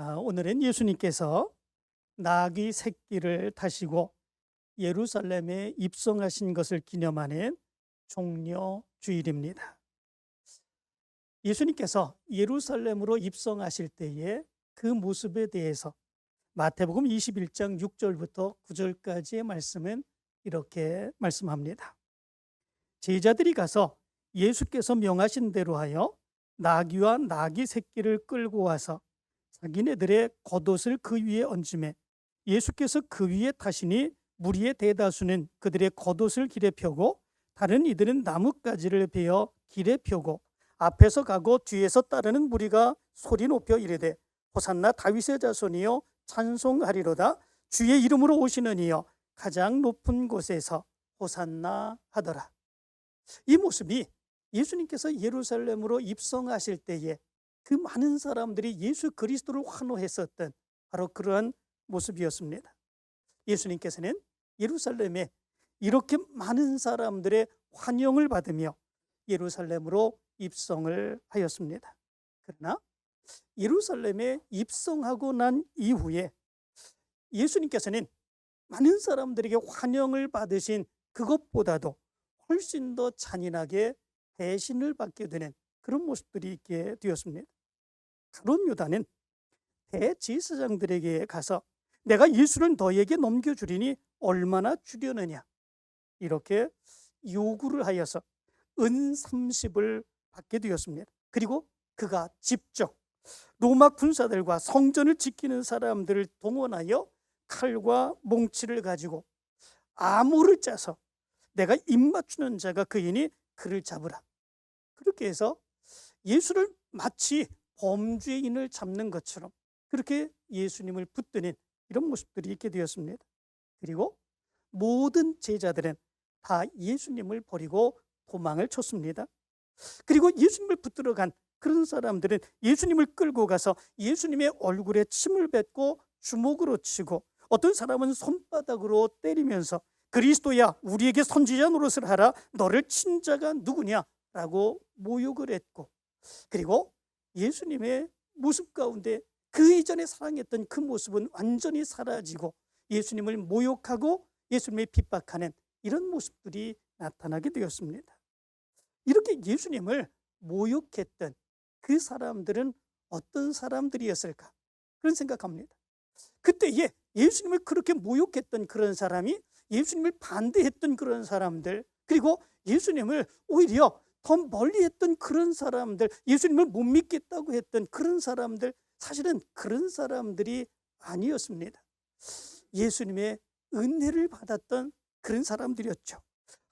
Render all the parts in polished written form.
오늘은 예수님께서 나귀 새끼를 타시고 예루살렘에 입성하신 것을 기념하는 종려 주일입니다. 예수님께서 예루살렘으로 입성하실 때의 그 모습에 대해서 마태복음 21장 6절부터 9절까지의 말씀은 이렇게 말씀합니다. 제자들이 가서 예수께서 명하신 대로 하여 나귀와 나귀 새끼를 끌고 와서 자기네들의 겉옷을 그 위에 얹음에 예수께서 그 위에 타시니 무리의 대다수는 그들의 겉옷을 길에 펴고 다른 이들은 나뭇가지를 베어 길에 펴고 앞에서 가고 뒤에서 따르는 무리가 소리 높여 이르되 호산나 다윗의 자손이여 찬송하리로다 주의 이름으로 오시는 이여 가장 높은 곳에서 호산나 하더라. 이 모습이 예수님께서 예루살렘으로 입성하실 때에 그 많은 사람들이 예수 그리스도를 환호했었던 바로 그러한 모습이었습니다. 예수님께서는 예루살렘에 이렇게 많은 사람들의 환영을 받으며 예루살렘으로 입성을 하였습니다. 그러나 예루살렘에 입성하고 난 이후에 예수님께서는 많은 사람들에게 환영을 받으신 그것보다도 훨씬 더 잔인하게 배신을 받게 되는 그런 모습들이 있게 되었습니다. 가룟 유다는 대제사장들에게 가서 내가 예수를 너에게 넘겨주리니 얼마나 주려느냐 이렇게 요구를 하여서 은 30을 받게 되었습니다. 그리고 그가 직접 로마 군사들과 성전을 지키는 사람들을 동원하여 칼과 몽치를 가지고 암호를 짜서 내가 입맞추는 자가 그이니 그를 잡으라. 그렇게 해서 예수를 마치 범죄인을 잡는 것처럼 그렇게 예수님을 붙드는 이런 모습들이 있게 되었습니다. 그리고 모든 제자들은 다 예수님을 버리고 도망을 쳤습니다. 그리고 예수님을 붙들어 간 그런 사람들은 예수님을 끌고 가서 예수님의 얼굴에 침을 뱉고 주먹으로 치고 어떤 사람은 손바닥으로 때리면서 그리스도야 우리에게 선지자 노릇을 하라 너를 친 자가 누구냐 라고 모욕을 했고 그리고 예수님의 모습 가운데 그 이전에 사랑했던 그 모습은 완전히 사라지고 예수님을 모욕하고 예수님을 핍박하는 이런 모습들이 나타나게 되었습니다. 이렇게 예수님을 모욕했던 그 사람들은 어떤 사람들이었을까 그런 생각합니다. 그때에 예수님을 그렇게 모욕했던 그런 사람이 예수님을 반대했던 그런 사람들 그리고 예수님을 오히려 더 멀리했던 그런 사람들 예수님을 못 믿겠다고 했던 그런 사람들 사실은 그런 사람들이 아니었습니다. 예수님의 은혜를 받았던 그런 사람들이었죠.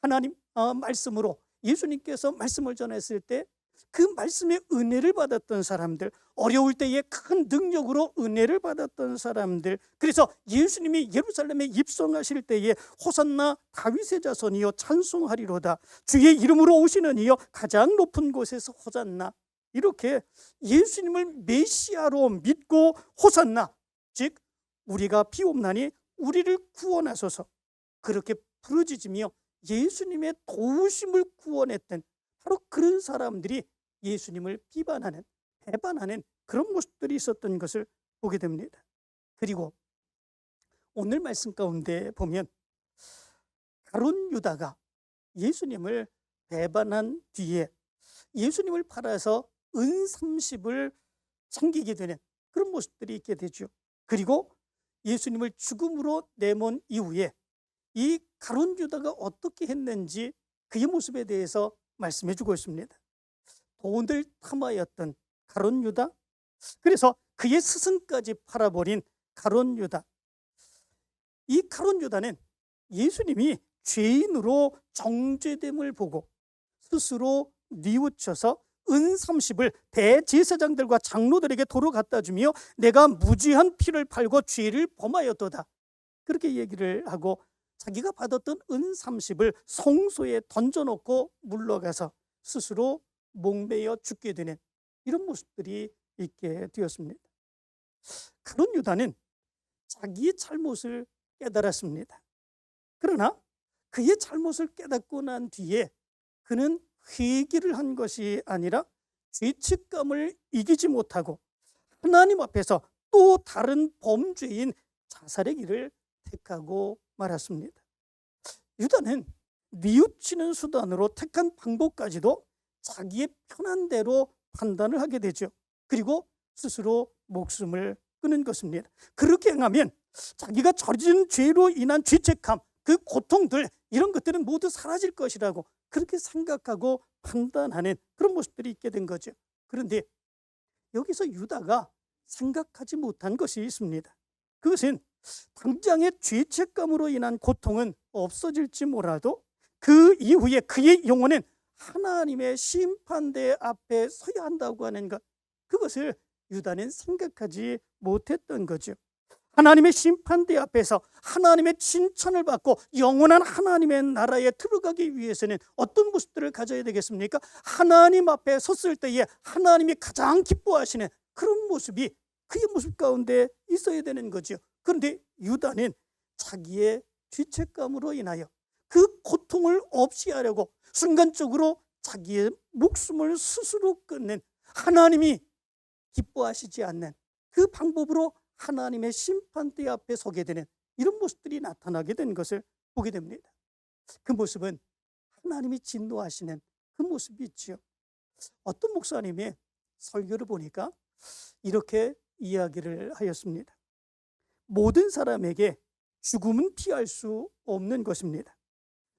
하나님 말씀으로 예수님께서 말씀을 전했을 때 그 말씀의 은혜를 받았던 사람들 어려울 때에 큰 능력으로 은혜를 받았던 사람들 그래서 예수님이 예루살렘에 입성하실 때에 호산나 다윗의 자손이여 찬송하리로다 주의 이름으로 오시는 이여 가장 높은 곳에서 호산나 이렇게 예수님을 메시아로 믿고 호산나 즉 우리가 비옵나니 우리를 구원하소서 그렇게 부르짖으며 예수님의 도우심을 구원했던 바로 그런 사람들이 예수님을 비판하는 배반하는 그런 모습들이 있었던 것을 보게 됩니다. 그리고 오늘 말씀 가운데 보면 가룟 유다가 예수님을 배반한 뒤에 예수님을 팔아서 은 30을 챙기게 되는 그런 모습들이 있게 되죠. 그리고 예수님을 죽음으로 내몬 이후에 이 가룟 유다가 어떻게 했는지 그의 모습에 대해서 말씀해 주고 있습니다. 돈을 탐하였던 가룟 유다 그래서 그의 스승까지 팔아버린 가룟 유다 이 가룟 유다는 예수님이 죄인으로 정죄됨을 보고 스스로 뉘우쳐서 은 30을 대제사장들과 장로들에게 도로 갖다 주며 내가 무지한 피를 팔고 죄를 범하였도다 그렇게 얘기를 하고 자기가 받았던 은 30을 성소에 던져놓고 물러가서 스스로 목매여 죽게 되는 이런 모습들이 있게 되었습니다. 가룟 유다는 자기의 잘못을 깨달았습니다. 그러나 그의 잘못을 깨닫고 난 뒤에 그는 회개를 한 것이 아니라 죄책감을 이기지 못하고 하나님 앞에서 또 다른 범죄인 자살의 길을 택하고 말았습니다. 유다는 뉘우치는 수단으로 택한 방법까지도 자기의 편한 대로 판단을 하게 되죠. 그리고 스스로 목숨을 끊은 것입니다. 그렇게 행하면 자기가 저지른 죄로 인한 죄책감, 그 고통들, 이런 것들은 모두 사라질 것이라고 그렇게 생각하고 판단하는 그런 모습들이 있게 된 거죠. 그런데 여기서 유다가 생각하지 못한 것이 있습니다. 그것은 당장의 죄책감으로 인한 고통은 없어질지 몰라도 그 이후에 그의 영혼은 하나님의 심판대 앞에 서야 한다고 하는 것, 그것을 유다는 생각하지 못했던 거죠. 하나님의 심판대 앞에서 하나님의 칭찬을 받고 영원한 하나님의 나라에 들어가기 위해서는 어떤 모습들을 가져야 되겠습니까? 하나님 앞에 섰을 때에 하나님이 가장 기뻐하시는 그런 모습이 그의 모습 가운데 있어야 되는 거죠. 그런데 유다는 자기의 죄책감으로 인하여 그 고통을 없이 하려고 순간적으로 자기의 목숨을 스스로 끊는, 하나님이 기뻐하시지 않는 그 방법으로 하나님의 심판대 앞에 서게 되는 이런 모습들이 나타나게 된 것을 보게 됩니다. 그 모습은 하나님이 진노하시는 그 모습이 있죠. 어떤 목사님의 설교를 보니까 이렇게 이야기를 하였습니다. 모든 사람에게 죽음은 피할 수 없는 것입니다.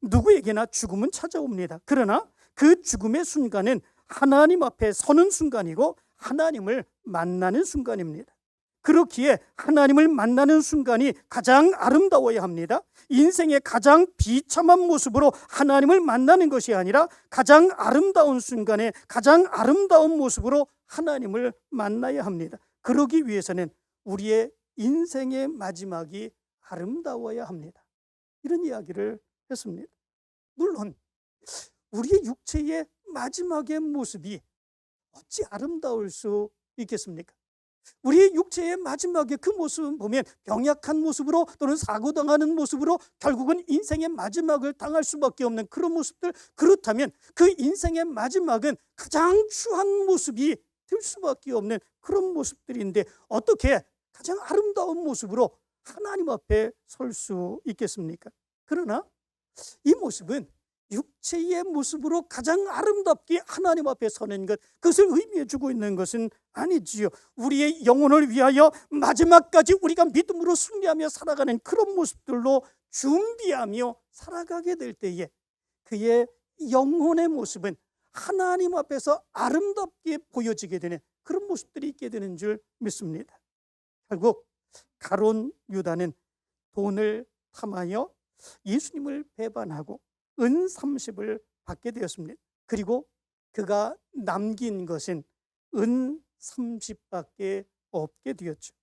누구에게나 죽음은 찾아옵니다. 그러나 그 죽음의 순간은 하나님 앞에 서는 순간이고 하나님을 만나는 순간입니다. 그렇기에 하나님을 만나는 순간이 가장 아름다워야 합니다. 인생의 가장 비참한 모습으로 하나님을 만나는 것이 아니라 가장 아름다운 순간에 가장 아름다운 모습으로 하나님을 만나야 합니다. 그러기 위해서는 우리의 인생의 마지막이 아름다워야 합니다. 이런 이야기를 했습니다. 물론 우리의 육체의 마지막의 모습이 어찌 아름다울 수 있겠습니까? 우리의 육체의 마지막에 그 모습을 보면 병약한 모습으로 또는 사고당하는 모습으로 결국은 인생의 마지막을 당할 수밖에 없는 그런 모습들, 그렇다면 그 인생의 마지막은 가장 추한 모습이 될 수밖에 없는 그런 모습들인데 어떻게 가장 아름다운 모습으로 하나님 앞에 설 수 있겠습니까? 그러나 이 모습은 육체의 모습으로 가장 아름답게 하나님 앞에 서는 것, 그것을 의미해 주고 있는 것은 아니지요. 우리의 영혼을 위하여 마지막까지 우리가 믿음으로 승리하며 살아가는 그런 모습들로 준비하며 살아가게 될 때에 그의 영혼의 모습은 하나님 앞에서 아름답게 보여지게 되는 그런 모습들이 있게 되는 줄 믿습니다. 결국 가론 유다는 돈을 탐하여 예수님을 배반하고 은 30을 받게 되었습니다. 그리고 그가 남긴 것은 은 30밖에 없게 되었죠.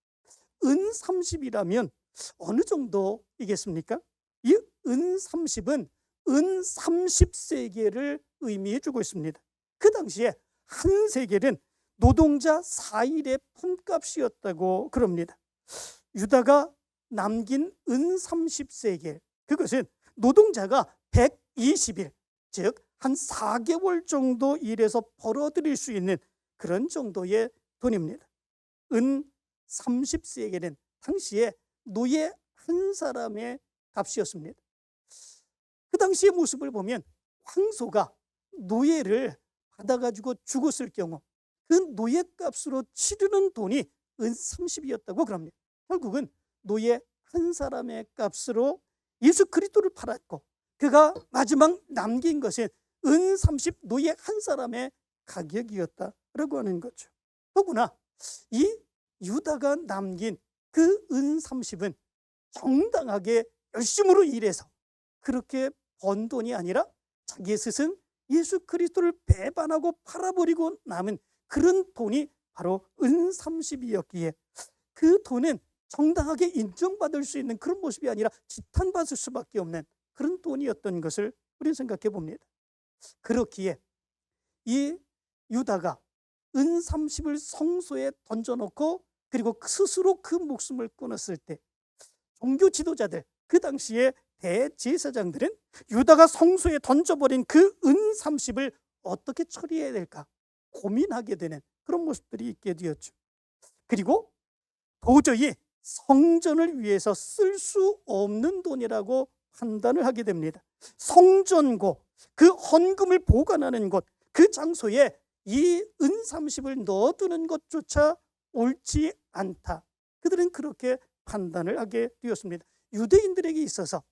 은 30이라면 어느 정도이겠습니까? 이 은 30은 은 30세겔을 의미해 주고 있습니다. 그 당시에 한 세겔은 노동자 4일의 품값이었다고 그럽니다. 유다가 남긴 은 30세겔, 그것은 노동자가 120일, 즉 한 4개월 정도 일해서 벌어들일 수 있는 그런 정도의 돈입니다. 은 30세겔은 당시에 노예 한 사람의 값이었습니다. 그 당시의 모습을 보면 황소가 노예를 받아가지고 죽었을 경우 그 노예값으로 치르는 돈이 은 30이었다고 그럽니다. 결국은 노예 한 사람의 값으로 예수 그리스도를 팔았고 그가 마지막 남긴 것은 은 30 노예 한 사람의 가격이었다라고 하는 거죠. 더구나 이 유다가 남긴 그 은 30은 정당하게 열심으로 일해서 그렇게 번 돈이 아니라 자기의 스승 예수 그리스도를 배반하고 팔아버리고 남은 그런 돈이 바로 은 30이었기에 그 돈은 정당하게 인정받을 수 있는 그런 모습이 아니라 지탄받을 수밖에 없는 그런 돈이었던 것을 우리는 생각해 봅니다. 그렇기에 이 유다가 은 30을 성소에 던져놓고 그리고 스스로 그 목숨을 끊었을 때 종교 지도자들, 그 당시에 대제사장들은 유다가 성소에 던져버린 그 은 30을 어떻게 처리해야 될까 고민하게 되는 그런 모습들이 있게 되었죠. 그리고 도저히 성전을 위해서 쓸 수 없는 돈이라고 판단을 하게 됩니다. 성전고, 그 헌금을 보관하는 곳, 그 장소에 이 은30을 넣어두는 것조차 옳지 않다. 그들은 그렇게 판단을 하게 되었습니다. 유대인들에게 있어서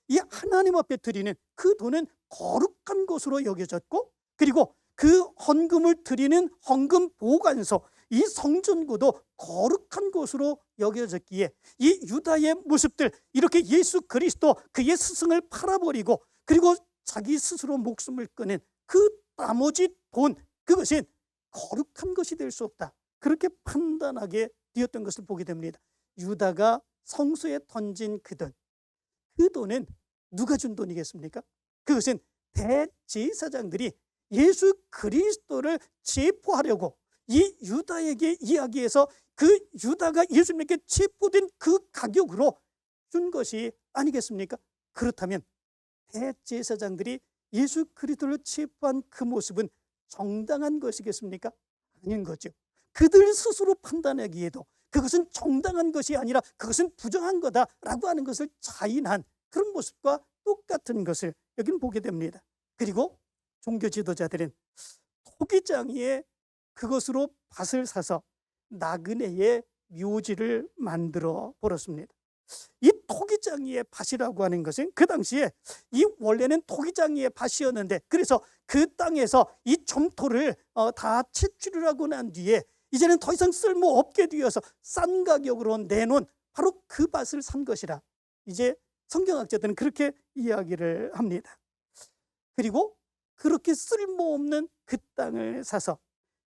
이 하나님 앞에 드리는 그 돈은 거룩한 것으로 여겨졌고, 그리고 그 헌금을 드리는 헌금 보관소, 이 성전구도 거룩한 것으로 여겨졌기에 이 유다의 모습들, 이렇게 예수 그리스도 그의 스승을 팔아버리고 그리고 자기 스스로 목숨을 끊은 그 나머지 돈, 그것은 거룩한 것이 될 수 없다, 그렇게 판단하게 되었던 것을 보게 됩니다. 유다가 성소에 던진 그 돈은 누가 준 돈이겠습니까? 그것은 대제사장들이 예수 그리스도를 체포하려고 이 유다에게 이야기해서 그 유다가 예수님에게 체포된 그 가격으로 준 것이 아니겠습니까? 그렇다면 대제사장들이 예수 그리스도를 체포한 그 모습은 정당한 것이겠습니까? 아닌 거죠. 그들 스스로 판단하기에도 그것은 정당한 것이 아니라 그것은 부정한 거다라고 하는 것을 자인한 그런 모습과 똑같은 것을 여기는 보게 됩니다. 그리고 종교 지도자들은 토기장이에 그것으로 밭을 사서 나그네의 묘지를 만들어 버렸습니다. 이 토기장이의 밭이라고 하는 것은 그 당시에 이 원래는 토기장이의 밭이었는데, 그래서 그 땅에서 이 점토를 다 채취를 하고 난 뒤에 이제는 더 이상 쓸모없게 되어서 싼 가격으로 내놓은 바로 그 밭을 산 것이라 이제 성경학자들은 그렇게 이야기를 합니다. 그리고 그렇게 쓸모없는 그 땅을 사서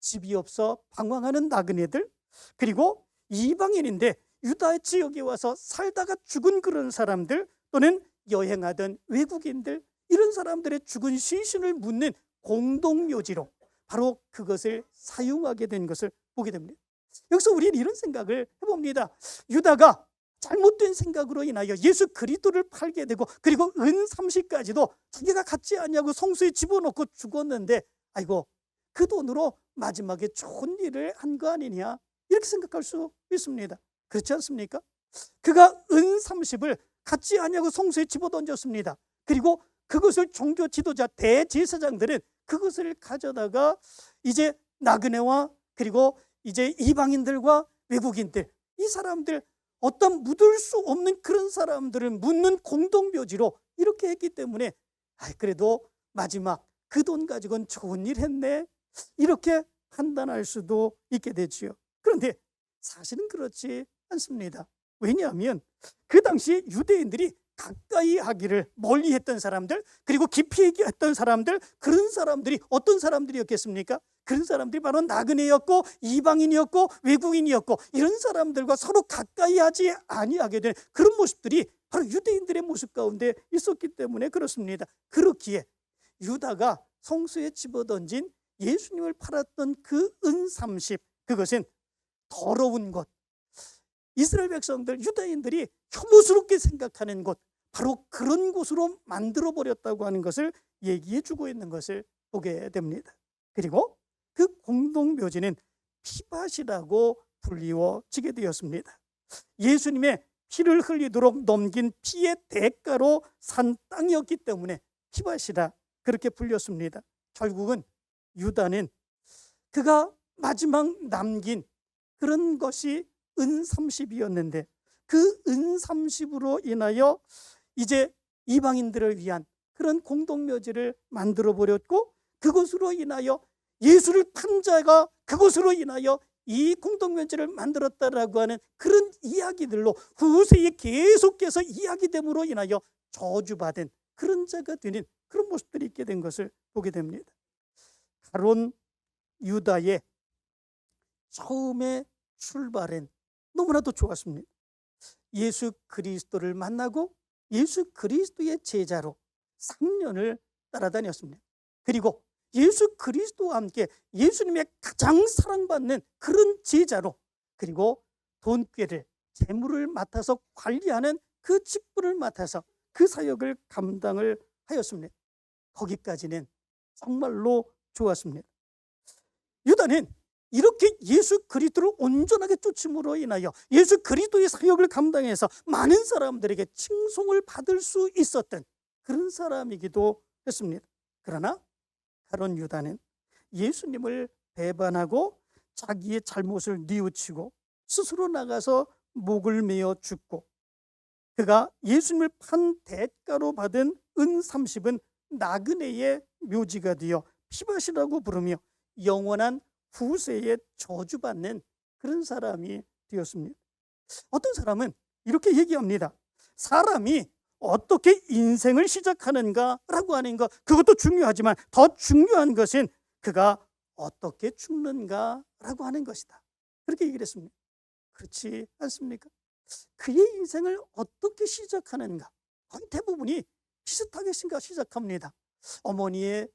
집이 없어 방황하는 나그네들, 그리고 이방인인데 유다 지역에 와서 살다가 죽은 그런 사람들, 또는 여행하던 외국인들, 이런 사람들의 죽은 시신을 묻는 공동묘지로 바로 그것을 사용하게 된 것을 보게 됩니다. 여기서 우리는 이런 생각을 해봅니다. 유다가 잘못된 생각으로 인하여 예수 그리스도를 팔게 되고, 그리고 은30까지도 자기가 갖지 않냐고 성소에 집어넣고 죽었는데, 아이고 그 돈으로 마지막에 좋은 일을 한 거 아니냐, 이렇게 생각할 수 있습니다. 그렇지 않습니까? 그가 은30을 갖지 않냐고 성소에 집어던졌습니다. 그리고 그것을 종교 지도자 대제사장들은 그것을 가져다가 이제 나그네와 그리고 이제 이방인들과 외국인들, 이 사람들, 어떤 묻을 수 없는 그런 사람들을 묻는 공동묘지로 이렇게 했기 때문에 그래도 마지막 그 돈 가지고는 좋은 일 했네, 이렇게 판단할 수도 있게 되지요. 그런데 사실은 그렇지 않습니다. 왜냐하면 그 당시에 유대인들이 가까이 하기를 멀리 했던 사람들, 그리고 깊이 얘기했던 사람들, 그런 사람들이 어떤 사람들이었겠습니까? 그런 사람들이 바로 나그네였고 이방인이었고 외국인이었고, 이런 사람들과 서로 가까이 하지 아니하게 된 그런 모습들이 바로 유대인들의 모습 가운데 있었기 때문에 그렇습니다. 그렇기에 유다가 성소에 집어던진 예수님을 팔았던 그 은30, 그것은 더러운 것, 이스라엘 백성들, 유다인들이 혐오스럽게 생각하는 곳, 바로 그런 곳으로 만들어버렸다고 하는 것을 얘기해 주고 있는 것을 보게 됩니다. 그리고 그 공동묘지는 피밭이라고 불리워지게 되었습니다. 예수님의 피를 흘리도록 넘긴 피의 대가로 산 땅이었기 때문에 피밭이라 그렇게 불렸습니다. 결국은 유다는 그가 마지막 남긴 그런 것이 은30이었는데 그 은30으로 인하여 이제 이방인들을 위한 그런 공동묘지를 만들어 버렸고, 그것으로 인하여 예수를 판 자가 그것으로 인하여 이 공동묘지를 만들었다라고 하는 그런 이야기들로 후세에 계속해서 이야기됨으로 인하여 저주받은 그런 자가 되는 그런 모습들이 있게 된 것을 보게 됩니다. 가론 유다의 처음에 출발은 너무나도 좋았습니다. 예수 그리스도를 만나고 예수 그리스도의 제자로 3년을 따라다녔습니다. 그리고 예수 그리스도와 함께 예수님의 가장 사랑받는 그런 제자로, 그리고 돈꾀를, 재물을 맡아서 관리하는 그 직분을 맡아서 그 사역을 감당을 하였습니다. 거기까지는 정말로 좋았습니다. 유다는 이렇게 예수 그리스도를 온전하게 쫓음으로 인하여 예수 그리스도의 사역을 감당해서 많은 사람들에게 칭송을 받을 수 있었던 그런 사람이기도 했습니다. 그러나 가룟 유다는 예수님을 배반하고 자기의 잘못을 뉘우치고 스스로 나가서 목을 메어 죽고, 그가 예수님을 판 대가로 받은 은 30은 나그네의 묘지가 되어 피밭이라고 부르며 영원한 후세에 저주받는 그런 사람이 되었습니다. 어떤 사람은 이렇게 얘기합니다. 사람이 어떻게 인생을 시작하는가라고 하는 것, 그것도 중요하지만 더 중요한 것은 그가 어떻게 죽는가라고 하는 것이다. 그렇게 얘기를 했습니다. 그렇지 않습니까? 그의 인생을 어떻게 시작하는가, 거의 대부분이 비슷하게 시작합니다. 어머니의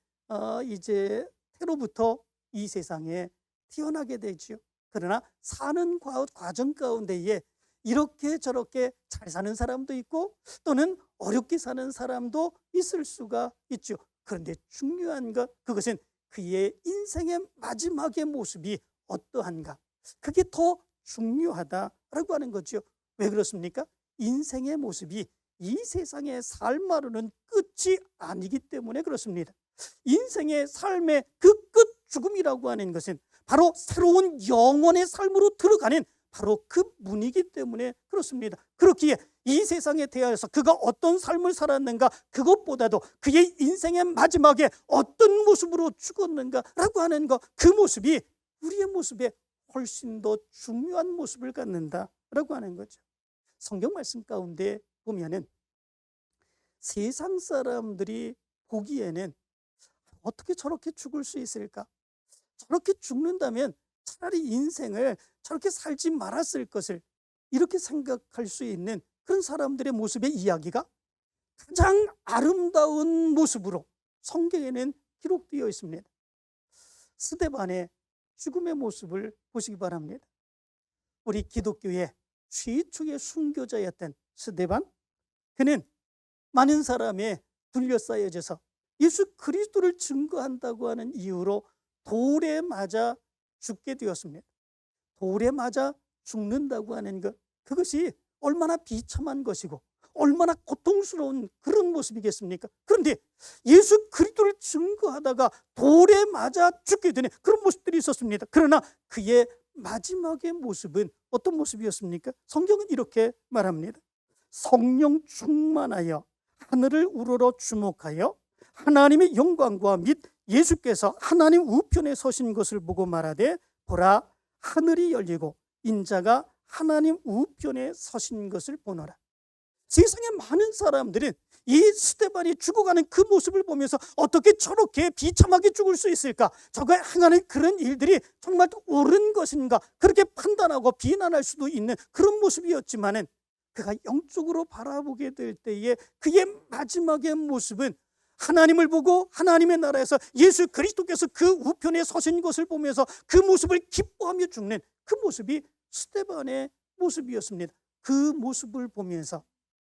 이제 태로부터 이 세상에 태어나게 되죠. 그러나 사는 과정 가운데에 이렇게 저렇게 잘 사는 사람도 있고 또는 어렵게 사는 사람도 있을 수가 있죠. 그런데 중요한 것, 그것은 그의 인생의 마지막의 모습이 어떠한가, 그게 더 중요하다라고 하는 거죠. 왜 그렇습니까? 인생의 모습이 이 세상의 삶으로는 끝이 아니기 때문에 그렇습니다. 인생의 삶의 그 끝 죽음이라고 하는 것은 바로 새로운 영원의 삶으로 들어가는 바로 그 문이기 때문에 그렇습니다. 그렇기에 이 세상에 대하여서 그가 어떤 삶을 살았는가, 그것보다도 그의 인생의 마지막에 어떤 모습으로 죽었는가라고 하는 것, 그 모습이 우리의 모습에 훨씬 더 중요한 모습을 갖는다라고 하는 거죠. 성경 말씀 가운데 보면은 세상 사람들이 보기에는 어떻게 저렇게 죽을 수 있을까? 저렇게 죽는다면 차라리 인생을 저렇게 살지 말았을 것을, 이렇게 생각할 수 있는 그런 사람들의 모습의 이야기가 가장 아름다운 모습으로 성경에는 기록되어 있습니다. 스데반의 죽음의 모습을 보시기 바랍니다. 우리 기독교의 최초의 순교자였던 스데반, 그는 많은 사람에 둘러싸여져서 예수 그리스도를 증거한다고 하는 이유로 돌에 맞아 죽게 되었습니다. 돌에 맞아 죽는다고 하는 것, 그것이 얼마나 비참한 것이고 얼마나 고통스러운 그런 모습이겠습니까? 그런데 예수 그리스도를 증거하다가 돌에 맞아 죽게 되는 그런 모습들이 있었습니다. 그러나 그의 마지막의 모습은 어떤 모습이었습니까? 성경은 이렇게 말합니다. 성령 충만하여 하늘을 우러러 주목하여 하나님의 영광과 및 예수께서 하나님 우편에 서신 것을 보고 말하되, 보라, 하늘이 열리고 인자가 하나님 우편에 서신 것을 보노라. 세상에 많은 사람들은 이 스데반이 죽어가는 그 모습을 보면서 어떻게 저렇게 비참하게 죽을 수 있을까, 저가 행하는 그런 일들이 정말 옳은 것인가, 그렇게 판단하고 비난할 수도 있는 그런 모습이었지만은, 그가 영적으로 바라보게 될 때에 그의 마지막의 모습은 하나님을 보고 하나님의 나라에서 예수 그리스도께서 그 우편에 서신 것을 보면서 그 모습을 기뻐하며 죽는 그 모습이 스데반의 모습이었습니다. 그 모습을 보면서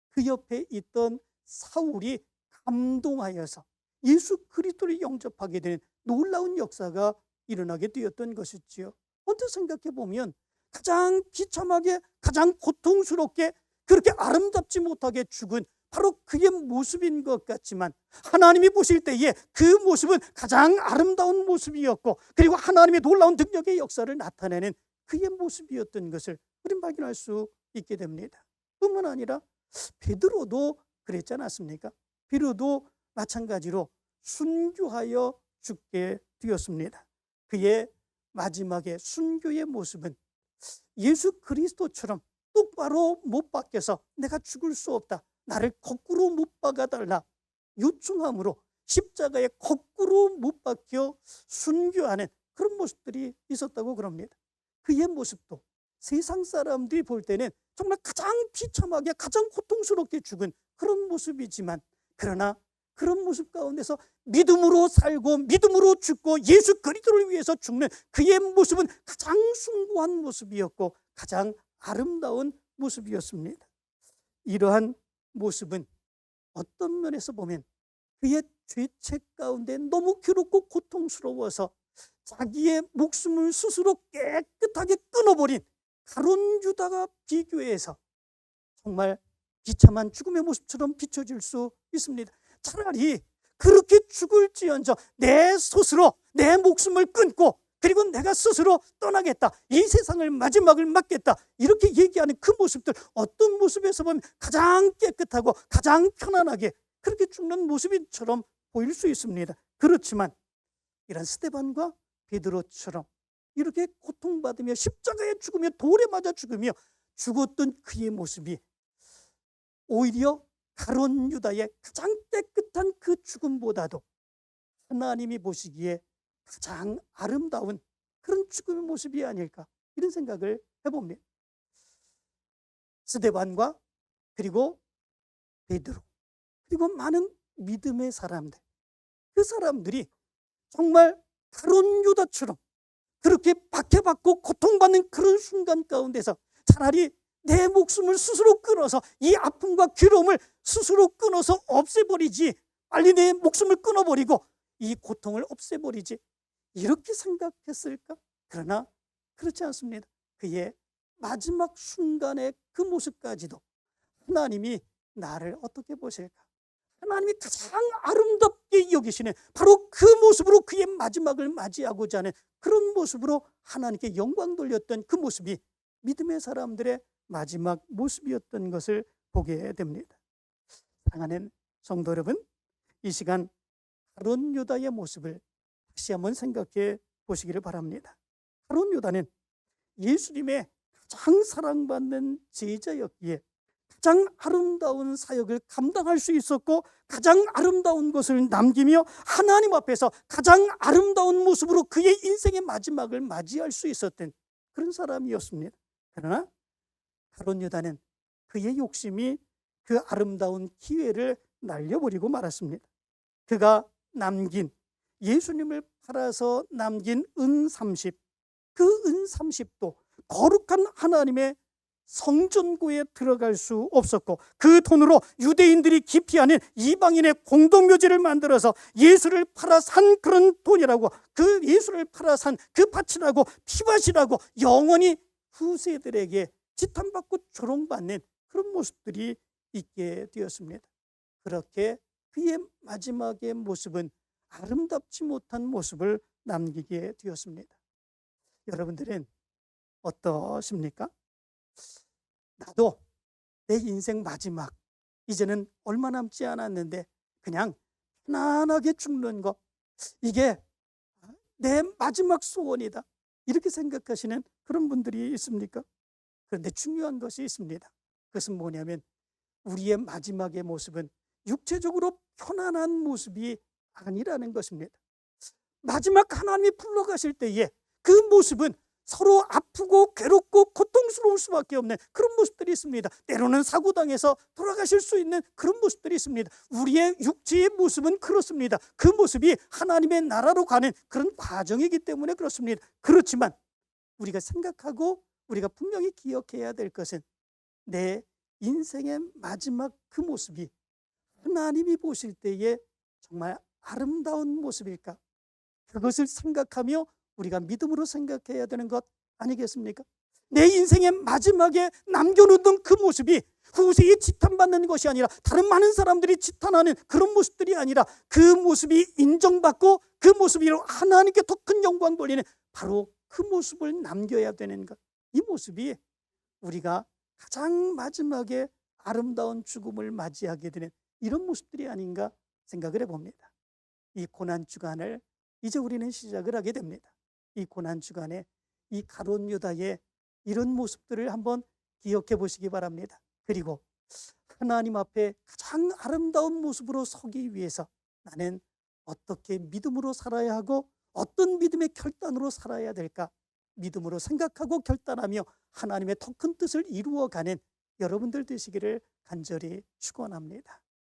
그 옆에 있던 사울이 감동하여서 예수 그리스도를 영접하게 되는 놀라운 역사가 일어나게 되었던 것이지요. 언뜻 생각해 보면 가장 비참하게, 가장 고통스럽게, 그렇게 아름답지 못하게 죽은 바로 그의 모습인 것 같지만, 하나님이 보실 때에 그 모습은 가장 아름다운 모습이었고, 그리고 하나님의 놀라운 능력의 역사를 나타내는 그의 모습이었던 것을 우리는 발견할 수 있게 됩니다. 뿐만 아니라 베드로도 그랬지 않았습니까? 베드로도 마찬가지로 순교하여 죽게 되었습니다. 그의 마지막에 순교의 모습은 예수 그리스도처럼 똑바로 못 박혀서 내가 죽을 수 없다, 나를 거꾸로 못 박아달라 요청함으로 십자가에 거꾸로 못 박혀 순교하는 그런 모습들이 있었다고 그럽니다. 그의 모습도 세상 사람들이 볼 때는 정말 가장 비참하게, 가장 고통스럽게 죽은 그런 모습이지만, 그러나 그런 모습 가운데서 믿음으로 살고 믿음으로 죽고 예수 그리스도를 위해서 죽는 그의 모습은 가장 숭고한 모습이었고 가장 아름다운 모습이었습니다. 이러한 모습은 어떤 면에서 보면 그의 죄책 가운데 너무 괴롭고 고통스러워서 자기의 목숨을 스스로 깨끗하게 끊어버린 가룟 유다가 비교해서 정말 비참한 죽음의 모습처럼 비춰질 수 있습니다. 차라리 그렇게 죽을지언정 내 스스로 내 목숨을 끊고 그리고 내가 스스로 떠나겠다, 이 세상을 마지막을 맞겠다, 이렇게 얘기하는 그 모습들, 어떤 모습에서 보면 가장 깨끗하고 가장 편안하게 그렇게 죽는 모습처럼 보일 수 있습니다. 그렇지만 이런 스데반과 베드로처럼 이렇게 고통받으며 십자가에 죽으며 돌에 맞아 죽으며 죽었던 그의 모습이 오히려 가룟 유다의 가장 깨끗한 그 죽음보다도 하나님이 보시기에 가장 아름다운 그런 죽음의 모습이 아닐까, 이런 생각을 해봅니다. 스데반과 그리고 베드로 그리고 많은 믿음의 사람들, 그 사람들이 정말 가룟 유다처럼 그렇게 박해받고 고통받는 그런 순간 가운데서 차라리 내 목숨을 스스로 끊어서 이 아픔과 괴로움을 스스로 끊어서 없애버리지, 빨리 내 목숨을 끊어버리고 이 고통을 없애버리지, 이렇게 생각했을까? 그러나 그렇지 않습니다. 그의 마지막 순간의 그 모습까지도 하나님이 나를 어떻게 보실까? 하나님이 가장 아름답게 여기시는 바로 그 모습으로 그의 마지막을 맞이하고자 하는 그런 모습으로 하나님께 영광 돌렸던 그 모습이 믿음의 사람들의 마지막 모습이었던 것을 보게 됩니다. 사랑하는 성도 여러분, 이 시간 가룟 유다의 모습을 다시 한번 생각해 보시기를 바랍니다. 가룟 유다는 예수님의 가장 사랑받는 제자였기에 가장 아름다운 사역을 감당할 수 있었고 가장 아름다운 것을 남기며 하나님 앞에서 가장 아름다운 모습으로 그의 인생의 마지막을 맞이할 수 있었던 그런 사람이었습니다. 그러나 가룟 유다는 그의 욕심이 그 아름다운 기회를 날려버리고 말았습니다. 그가 남긴, 예수님을 팔아서 남긴 은 30, 그 은 30도 거룩한 하나님의 성전고에 들어갈 수 없었고 그 돈으로 유대인들이 기피하는 이방인의 공동묘지를 만들어서 예수를 팔아 산 그런 돈이라고, 그 예수를 팔아 산 그 밭이라고, 피밭이라고 영원히 후세들에게 지탄받고 조롱받는 그런 모습들이 있게 되었습니다. 그렇게 그의 마지막의 모습은 아름답지 못한 모습을 남기게 되었습니다. 여러분들은 어떠십니까? 나도 내 인생 마지막, 이제는 얼마 남지 않았는데 그냥 편안하게 죽는 것, 이게 내 마지막 소원이다, 이렇게 생각하시는 그런 분들이 있습니까? 그런데 중요한 것이 있습니다. 그것은 뭐냐면 우리의 마지막의 모습은 육체적으로 편안한 모습이 아니라는 것입니다. 마지막 하나님이 불러가실 때에 그 모습은 서로 아프고 괴롭고 고통스러울 수밖에 없는 그런 모습들이 있습니다. 때로는 사고당해서 돌아가실 수 있는 그런 모습들이 있습니다. 우리의 육체의 모습은 그렇습니다. 그 모습이 하나님의 나라로 가는 그런 과정이기 때문에 그렇습니다. 그렇지만 우리가 생각하고 우리가 분명히 기억해야 될 것은 내 인생의 마지막 그 모습이 하나님이 보실 때에 정말 아름다운 모습일까? 그것을 생각하며 우리가 믿음으로 생각해야 되는 것 아니겠습니까? 내 인생의 마지막에 남겨놓던 그 모습이 후세에 지탄받는 것이 아니라 다른 많은 사람들이 지탄하는 그런 모습들이 아니라 그 모습이 인정받고 그 모습으로 하나님께 더 큰 영광 돌리는 바로 그 모습을 남겨야 되는 것, 이 모습이 우리가 가장 마지막에 아름다운 죽음을 맞이하게 되는 이런 모습들이 아닌가 생각을 해봅니다. 이 고난주간을 이제 우리는 시작을 하게 됩니다. 이 고난주간에 이 가룟 유다의 이런 모습들을 한번 기억해 보시기 바랍니다. 그리고 하나님 앞에 가장 아름다운 모습으로 서기 위해서 나는 어떻게 믿음으로 살아야 하고 어떤 믿음의 결단으로 살아야 될까, 믿음으로 생각하고 결단하며 하나님의 더 큰 뜻을 이루어가는 여러분들 되시기를 간절히 축원합니다.